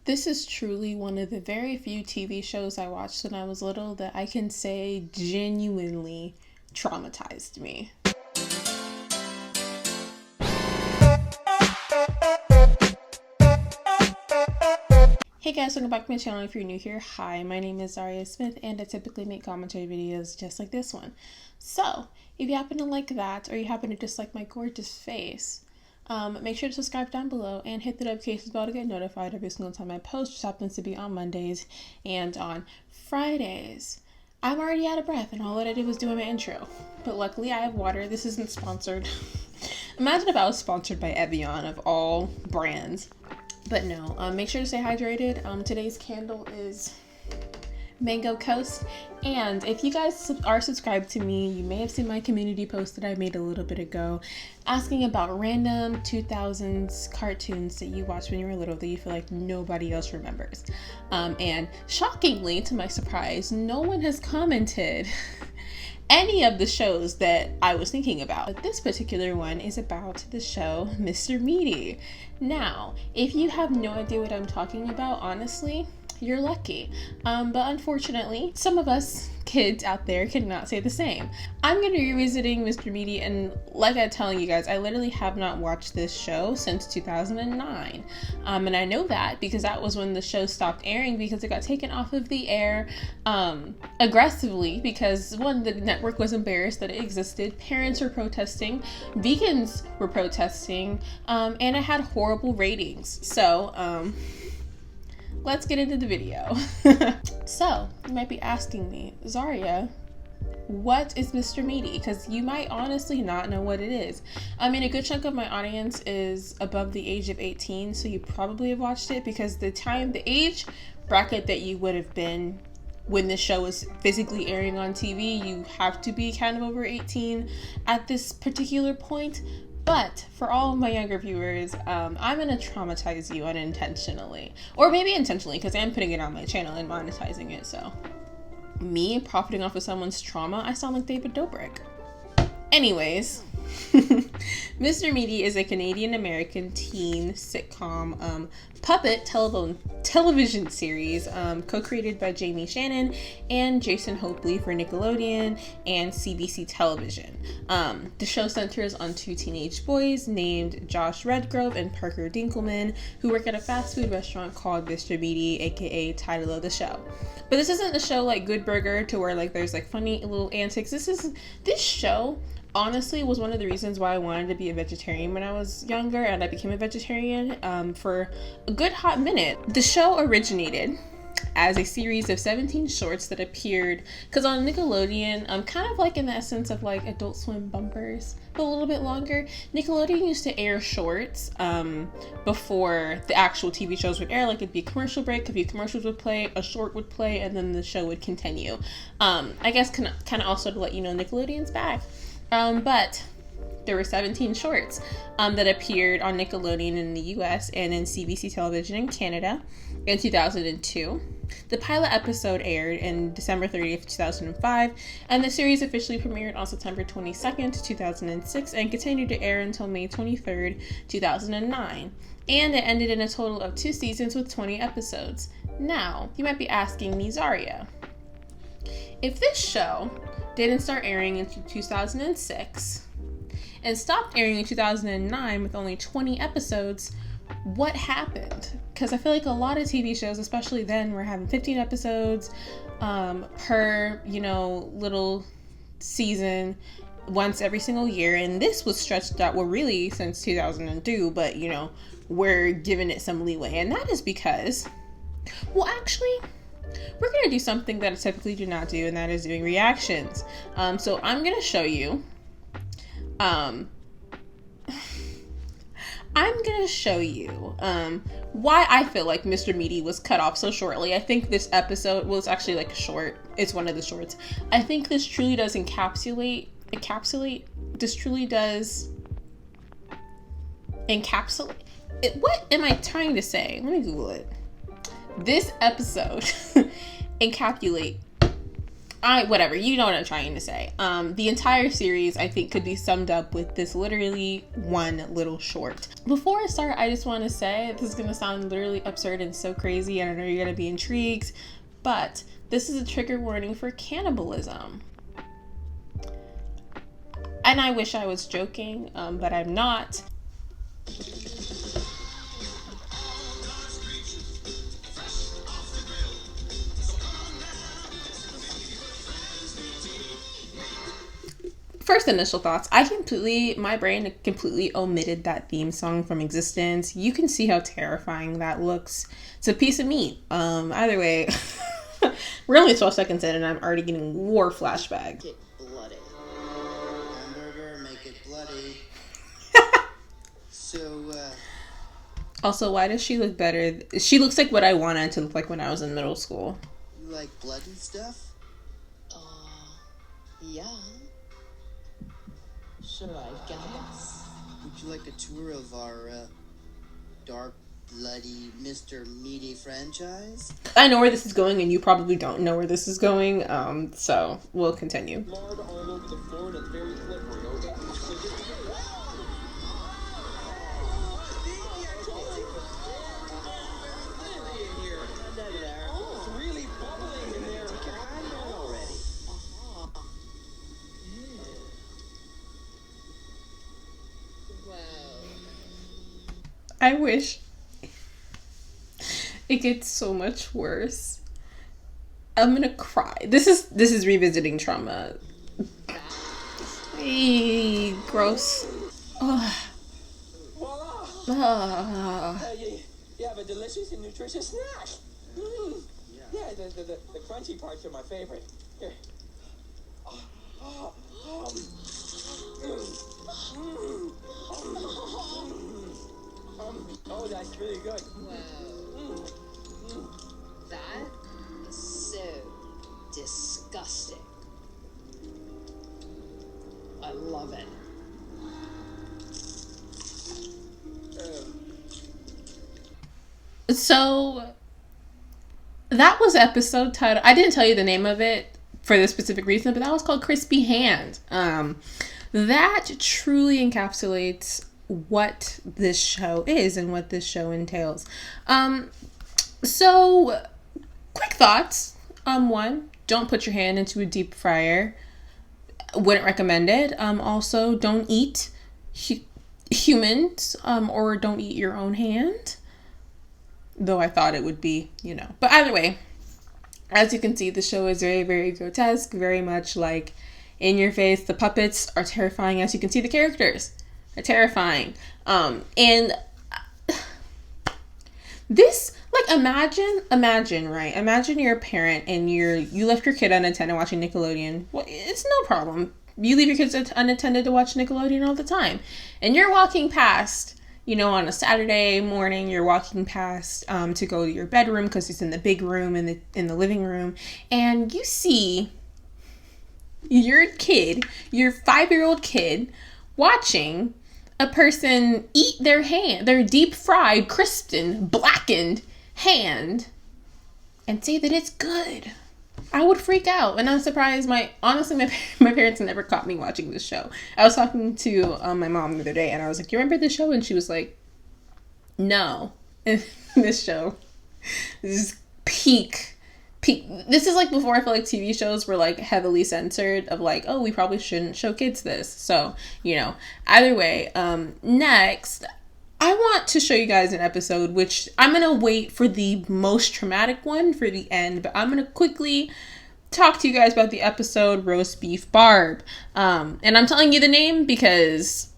This is truly one of the very few TV shows I watched when I was little that I can say genuinely traumatized me. Hey guys, welcome back to my channel. If you're new here, hi, my name is Zhariya Smith and I typically make commentary videos just like this one. So, if you happen to like that or you happen to dislike my gorgeous face, make sure to subscribe down below and hit the notifications bell to get notified every single time I post, which happens to be on Mondays and on Fridays. I'm already out of breath and all that I did was do my intro, but luckily I have water. This isn't sponsored. Imagine if I was sponsored by Evian of all brands. But no, make sure to stay hydrated. Today's candle is Mango Coast. And if you guys are subscribed to me, you may have seen my community post that I made a little bit ago asking about random 2000s cartoons that you watched when you were little that you feel like nobody else remembers. And shockingly, to my surprise, no one has commented any of the shows that I was thinking about. But this particular one is about the show Mr. Meaty. Now, if you have no idea what I'm talking about, honestly, you're lucky. But unfortunately, some of us kids out there cannot say the same. I'm going to be revisiting Mr. Meaty, and like I'm telling you guys, I literally have not watched this show since 2009. And I know that because that was when the show stopped airing because it got taken off of the air aggressively because one, the network was embarrassed that it existed, parents were protesting, vegans were protesting, and it had horrible ratings. So, let's get into the video. So, you might be asking me, Zhariya, what is Mr. Meaty? Because you might honestly not know what it is. I mean, a good chunk of my audience is above the age of 18, so you probably have watched it because the age bracket that you would have been when the show was physically airing on TV, you have to be kind of over 18 at this particular point. But for all of my younger viewers, I'm going to traumatize you unintentionally. Or maybe intentionally, because I am putting it on my channel and monetizing it, so. Me profiting off of someone's trauma, I sound like David Dobrik. Anyways, Mr. Meaty is a Canadian-American teen sitcom puppet television series co-created by Jamie Shannon and Jason Hopley for Nickelodeon and CBC Television. The show centers on two teenage boys named Josh Redgrove and Parker Dinkelman who work at a fast food restaurant called Mr. Meaty, aka title of the show. But this isn't the show like Good Burger to where like there's like funny little antics. This show honestly was one of the reasons why I wanted to be a vegetarian when I was younger, and I became a vegetarian for a good hot minute. The show originated as a series of 17 shorts that appeared, because on Nickelodeon, kind of like in the essence of like Adult Swim bumpers, but a little bit longer. Nickelodeon used to air shorts before the actual TV shows would air. Like it'd be a commercial break, a few commercials would play, a short would play, and then the show would continue. I guess kind of also to let you know Nickelodeon's back. But there were 17 shorts that appeared on Nickelodeon in the US and in CBC Television in Canada in 2002. The pilot episode aired in December 30th, 2005, and the series officially premiered on September 22nd, 2006, and continued to air until May 23rd, 2009. And it ended in a total of 2 seasons with 20 episodes. Now, you might be asking me, Zhariya, if this show didn't start airing in 2006 and stopped airing in 2009 with only 20 episodes, what happened? Because I feel like a lot of TV shows, especially then, were having 15 episodes per, little season once every single year. And this was stretched out, well, really since 2002, but, we're giving it some leeway. And that is because, well, actually, we're going to do something that I typically do not do, and that is doing reactions. So I'm going to show you, why I feel like Mr. Meaty was cut off so shortly. I think this episode was actually like a short. It's one of the shorts. I think this truly does encapsulate. What am I trying to say? Let me Google it. This episode encapsulate whatever, you know what I'm trying to say. The entire series, I think, could be summed up with this literally one little short. Before I start, I just want to say, this is going to sound literally absurd and so crazy, and I know you're going to be intrigued, but this is a trigger warning for cannibalism. And I wish I was joking, but I'm not. First initial thoughts, my brain completely omitted that theme song from existence. You can see how terrifying that looks. It's a piece of meat. Either way, we're only 12 seconds in and I'm already getting war flashbacks. Make it bloody. Hamburger, make it bloody. Also, why does she look better? She looks like what I wanted to look like when I was in middle school. You like blood and stuff? Yeah. Sure, I guess. Would you like a tour of our dark, bloody Mr. Meaty franchise? I know where this is going, and you probably don't know where this is going, so we'll continue. Lard all over the floor and it's very slippery, okay? It's really bubbling in there. I know already. I wish it gets so much worse. I'm gonna cry. This is revisiting trauma. Eee, gross. Oh. Voila! You have a delicious and nutritious snack. Yeah, the crunchy parts are my favorite. Here. Oh, that's really good. Whoa. That is so disgusting. I love it. So that was episode title. I didn't tell you the name of it for this specific reason, but that was called Crispy Hand. That truly encapsulates what this show is and what this show entails. So quick thoughts. One, don't put your hand into a deep fryer. Wouldn't recommend it. Also, don't eat humans, or don't eat your own hand. Though I thought it would be, But either way, as you can see, the show is very, very grotesque, very much like in your face. The puppets are terrifying. As you can see, the characters are terrifying. And this, like, imagine, right? Imagine you're a parent and you left your kid unattended watching Nickelodeon. Well, it's no problem. You leave your kids unattended to watch Nickelodeon all the time. And you're walking past, on a Saturday morning, you're walking past to go to your bedroom because it's in the big room in the living room, and you see your 5-year-old kid, watching a person eat their deep fried, crisped and blackened hand, and say that it's good. I would freak out, and I'm surprised. My parents never caught me watching this show. I was talking to my mom the other day, and I was like, "You remember this show?" And she was like, "No." And this show, this is peak. This is like before I feel like TV shows were like heavily censored of like, oh, we probably shouldn't show kids this. So either way, next, I want to show you guys an episode, which I'm going to wait for the most traumatic one for the end, but I'm going to quickly talk to you guys about the episode Roast Beef Barb. And I'm telling you the name because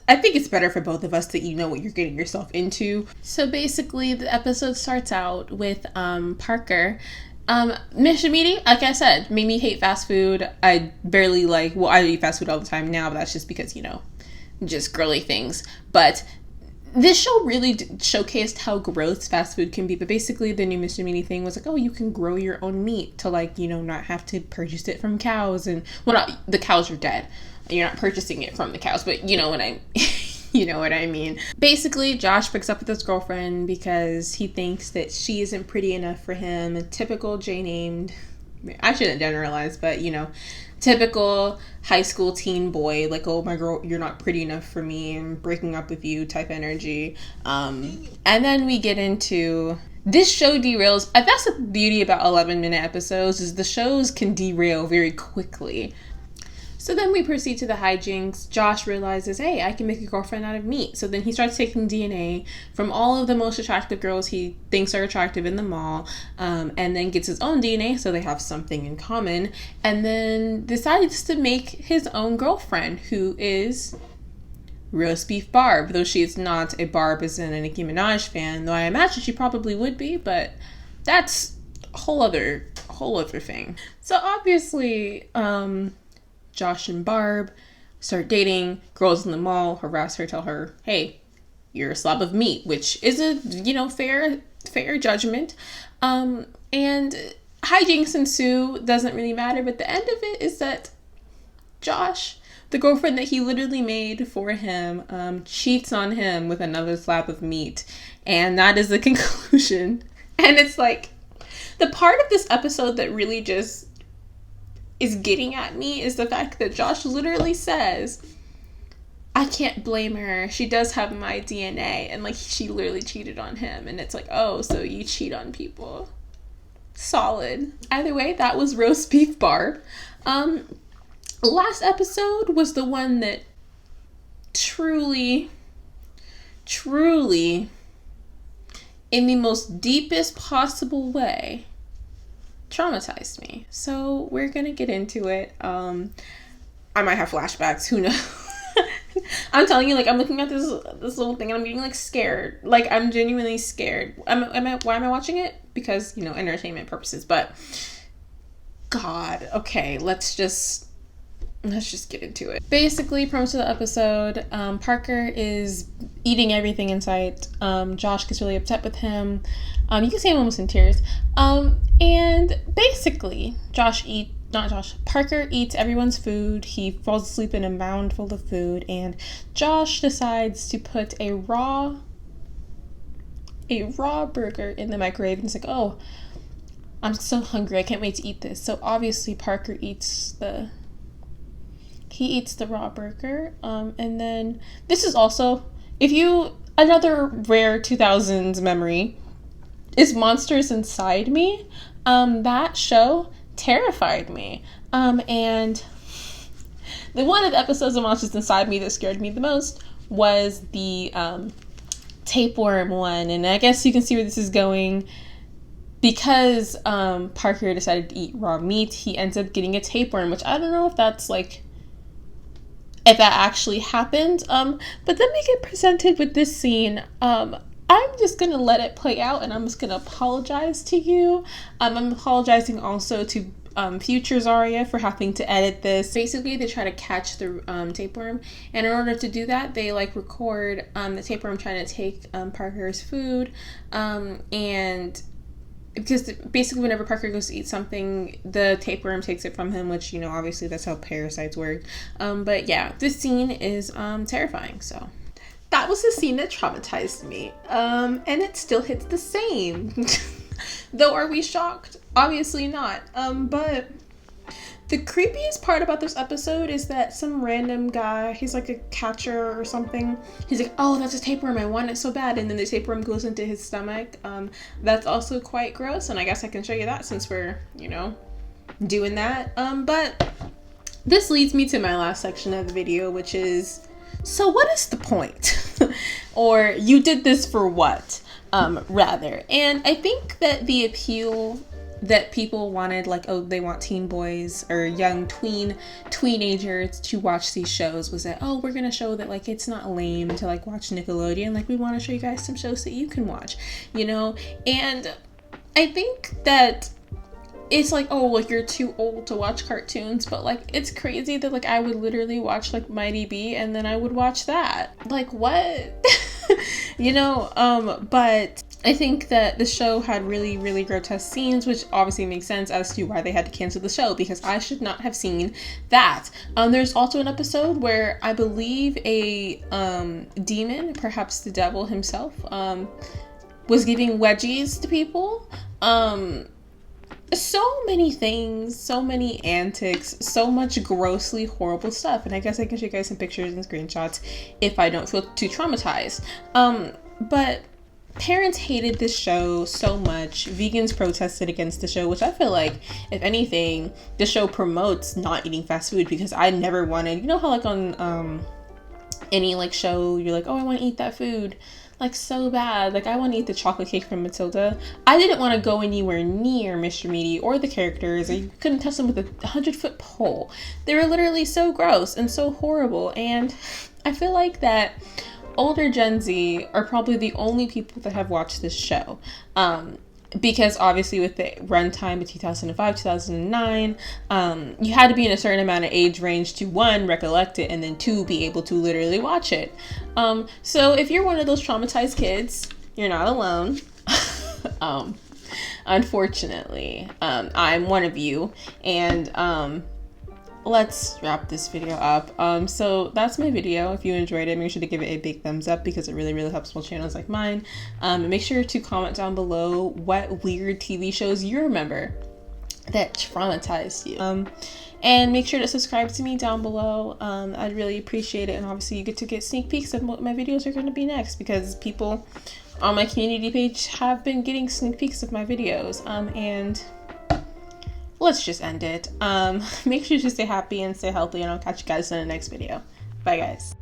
I think it's better for both of us that you know what you're getting yourself into. So basically, the episode starts out with Parker. Mission Meaty, like I said, made me hate fast food. I eat fast food all the time now, but that's just because, just girly things. But this show really showcased how gross fast food can be. But basically, the new Mr. Meaty thing was like, oh, you can grow your own meat to not have to purchase it from cows. And the cows are dead. You're not purchasing it from the cows, but you know what I mean. Basically, Josh breaks up with his girlfriend because he thinks that she isn't pretty enough for him. A typical J-named I shouldn't generalize, but you know, typical high school teen boy, like, oh my girl, you're not pretty enough for me, I'm breaking up with you type energy. And then we get into this show derails. That's the beauty about 11-minute episodes, is the shows can derail very quickly. So then we proceed to the hijinks. Josh realizes, hey, I can make a girlfriend out of meat. So then he starts taking DNA from all of the most attractive girls he thinks are attractive in the mall, and then gets his own DNA so they have something in common, and then decides to make his own girlfriend, who is roast beef Barb, though she is not a Barb as in a Nicki Minaj fan, though I imagine she probably would be, but that's a whole other thing. So obviously, Josh and Barb start dating. Girls in the mall harass her, tell her, hey, you're a slob of meat, which is a, you know, fair judgment. And hijinks ensue. Doesn't really matter, but the end of it is that Josh, the girlfriend that he literally made for him, cheats on him with another slab of meat. And that is the conclusion. And it's like, the part of this episode that really just is getting at me is the fact that Josh literally says, I can't blame her, she does have my DNA, and like, she literally cheated on him. And it's like, oh, so you cheat on people. Solid. Either way, that was roast beef Barb. Last episode was the one that truly in the most deepest possible way traumatized me. So we're gonna get into it. I might have flashbacks, who knows. I'm telling you, like, I'm looking at this little thing and I'm getting like scared. Like, I'm genuinely scared. Why am I watching it? Because, you know, entertainment purposes. But God, okay, let's just get into it. Basically, premise of the episode, Parker is eating everything in sight. Josh gets really upset with him. You can see him almost in tears. And basically, Parker eats everyone's food. He falls asleep in a mound full of food, and Josh decides to put a raw burger in the microwave, and he's like, oh, I'm so hungry, I can't wait to eat this. So obviously Parker eats the raw burger. And then this is also, another rare 2000s memory is Monsters Inside Me. That show terrified me. And the one of the episodes of Monsters Inside Me that scared me the most was the tapeworm one. And I guess you can see where this is going. Because Parker decided to eat raw meat, he ends up getting a tapeworm, which I don't know if that's like, if that actually happened. But then we get presented with this scene. I'm just going to let it play out, and I'm just going to apologize to you. I'm apologizing also to future Zhariya for having to edit this. Basically, they try to catch the tapeworm, and in order to do that, they like record the tapeworm trying to take Parker's food, and because basically whenever Parker goes to eat something, the tapeworm takes it from him, which, you know, obviously that's how parasites work. But yeah, this scene is terrifying. So that was the scene that traumatized me, and it still hits the same. Though, are we shocked? Obviously not. But the creepiest part about this episode is that some random guy, he's like a catcher or something, he's like, oh, that's a tapeworm, I want it so bad, and then the tapeworm goes into his stomach. That's also quite gross, and I guess I can show you that since we're, you know, doing that. But this leads me to my last section of the video, which is, so what is the point? Or you did this for what? Rather. And I think that the appeal that people wanted, like, oh, they want teen boys or young teenagers to watch these shows, was that, oh, we're gonna show that, like, it's not lame to, like, watch Nickelodeon, like, we want to show you guys some shows that you can watch, you know. And I think that it's like, oh, like, you're too old to watch cartoons, but like, it's crazy that, like, I would literally watch like Mighty B and then I would watch that, like, what? You know. But I think that the show had really, really grotesque scenes, which obviously makes sense as to why they had to cancel the show, because I should not have seen that. There's also an episode where I believe a demon, perhaps the devil himself, was giving wedgies to people. So many things, so many antics, so much grossly horrible stuff. And I guess I can show you guys some pictures and screenshots if I don't feel too traumatized. But parents hated this show so much. Vegans protested against the show, which I feel like, if anything, the show promotes not eating fast food, because I never wanted, you know how like on any like show, you're like, oh, I want to eat that food like so bad. Like, I want to eat the chocolate cake from Matilda. I didn't want to go anywhere near Mr. Meaty or the characters. I couldn't touch them with a 100-foot pole. They were literally so gross and so horrible. And I feel like that older Gen Z are probably the only people that have watched this show. Because obviously with the runtime of 2005, 2009, you had to be in a certain amount of age range to, one, recollect it, and then two, be able to literally watch it. So if you're one of those traumatized kids, you're not alone. Unfortunately, I'm one of you, and let's wrap this video up. So that's my video. If you enjoyed it, make sure to give it a big thumbs up, because it really, really helps small channels like mine. And make sure to comment down below what weird TV shows you remember that traumatized you. And make sure to subscribe to me down below. I'd really appreciate it. And obviously you get to get sneak peeks of what my videos are going to be next, because people on my community page have been getting sneak peeks of my videos. And let's just end it. Make sure to stay happy and stay healthy, and I'll catch you guys in the next video. Bye, guys.